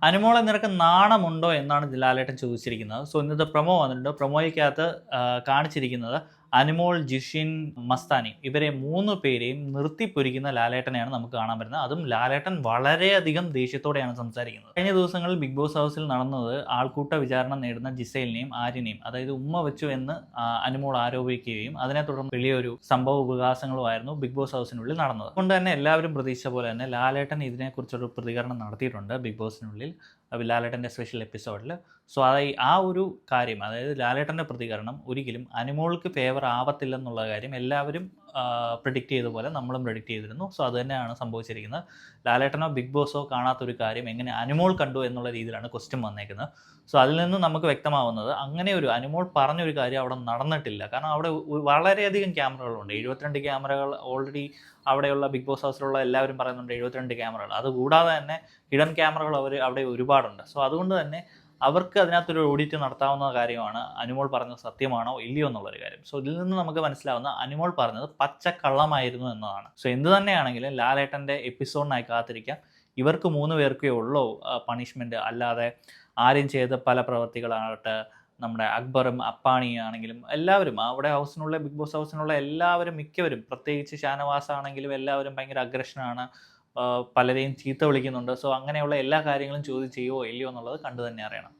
അനുമോളെ നിനക്ക് നാണമുണ്ടോ എന്നാണ് ലാലേട്ടൻ ചോദിച്ചിരിക്കുന്നത്. സോ ഇന്നത്തെ പ്രൊമോ വന്നിട്ടുണ്ട്. പ്രൊമോയ്ക്കകത്ത് കാണിച്ചിരിക്കുന്നത് അനുമോൾ, ജിഷിൻ, മസ്താനി ഇവരെ 3 പേരെയും നിർത്തിപ്പൊരിക്കുന്ന ലാലേട്ടനെയാണ് നമുക്ക് കാണാൻ പറ്റുന്നത്. അതും ലാലേട്ടൻ വളരെയധികം ദേഷ്യത്തോടെയാണ് സംസാരിക്കുന്നത്. കഴിഞ്ഞ ദിവസങ്ങളിൽ ബിഗ് ബോസ് ഹൗസിൽ നടന്നത് ആൾക്കൂട്ട വിചാരണ നേടുന്ന ജിസൈലിനെയും ആര്യനെയും, അതായത് ഉമ്മ വെച്ചു എന്ന് അനുമോൾ ആരോപിക്കുകയും അതിനെ തുടർന്ന് വലിയൊരു സംഭവ വികാസങ്ങളുമായിരുന്നു ബിഗ് ബോസ് ഹൗസിനുള്ളിൽ നടന്നത്. അതുകൊണ്ട് തന്നെ എല്ലാവരും പ്രതീക്ഷിച്ച പോലെ തന്നെ ലാലേട്ടൻ ഇതിനെക്കുറിച്ചൊരു പ്രതികരണം നടത്തിയിട്ടുണ്ട് ബിഗ് ബോസിനുള്ളിൽ, ലാലേട്ടൻ്റെ സ്പെഷ്യൽ എപ്പിസോഡിൽ. സോ ആ ഒരു കാര്യം, അതായത് ലാലേട്ടൻ്റെ പ്രതികരണം ഒരിക്കലും അനുമോൾക്ക് ഫേവർ ആവത്തില്ലെന്നുള്ള കാര്യം എല്ലാവരും പ്രെഡിക്റ്റ് ചെയ്ത പോലെ നമ്മളും പ്രെഡിക്റ്റ് ചെയ്തിരുന്നു. സോ അത് തന്നെയാണ് സംഭവിച്ചിരിക്കുന്നത്. ലാലേട്ടനോ ബിഗ് ബോസോ കാണാത്തൊരു കാര്യം എങ്ങനെ അനുമോൾ കണ്ടു എന്നുള്ള രീതിയിലാണ് ക്വസ്റ്റ്യൻ വന്നേക്കുന്നത്. സോ അതിൽ നിന്ന് നമുക്ക് വ്യക്തമാവുന്നത് അങ്ങനെ ഒരു അനുമോൾ പറഞ്ഞൊരു കാര്യം അവിടെ നടന്നിട്ടില്ല. കാരണം അവിടെ വളരെയധികം ക്യാമറകളുണ്ട്. 72 ക്യാമറകൾ ഓൾറെഡി അവിടെയുള്ള ബിഗ് ബോസ് ഹൗസിലുള്ള എല്ലാവരും പറയുന്നുണ്ട് 72 ക്യാമറകൾ. അതുകൂടാതെ തന്നെ ഹിഡൻ ക്യാമറകൾ അവിടെ ഒരുപാടുണ്ട്. സോ അതുകൊണ്ട് തന്നെ അവർക്ക് അതിനകത്തൊരു ഓഡിറ്റ് നടത്താവുന്ന കാര്യമാണ് അനുമോൾ പറഞ്ഞത് സത്യമാണോ ഇല്ലയോ എന്നുള്ളൊരു കാര്യം. സോ ഇതിൽ നിന്ന് നമുക്ക് മനസ്സിലാവുന്ന അനുമോൾ പറഞ്ഞത് പച്ചക്കള്ളമായിരുന്നു എന്നതാണ്. സോ എന്ത് തന്നെയാണെങ്കിലും ലാലേട്ടൻ്റെ എപ്പിസോഡിനായി കാത്തിരിക്കാം. ഇവർക്ക് 3 പേർക്കേ ഉള്ളൂ പണിഷ്മെൻറ്റ്, അല്ലാതെ ആരും ചെയ്ത പല പ്രവർത്തികളാകട്ടെ, നമ്മുടെ അക്ബറും അപ്പാണിയാണെങ്കിലും എല്ലാവരും അവിടെ ഹൗസിനുള്ള ബിഗ് ബോസ് ഹൗസിനുള്ള എല്ലാവരും മിക്കവരും, പ്രത്യേകിച്ച് ഷാനവാസ് ആണെങ്കിലും എല്ലാവരും ഭയങ്കര അഗ്രഷനാണ്, പലരെയും ചീത്ത വിളിക്കുന്നുണ്ട്. സോ അങ്ങനെയുള്ള എല്ലാ കാര്യങ്ങളും ചോദ്യം ചെയ്യുമോ ഇല്ലയോ എന്നുള്ളത് കണ്ടു തന്നെ അറിയണം.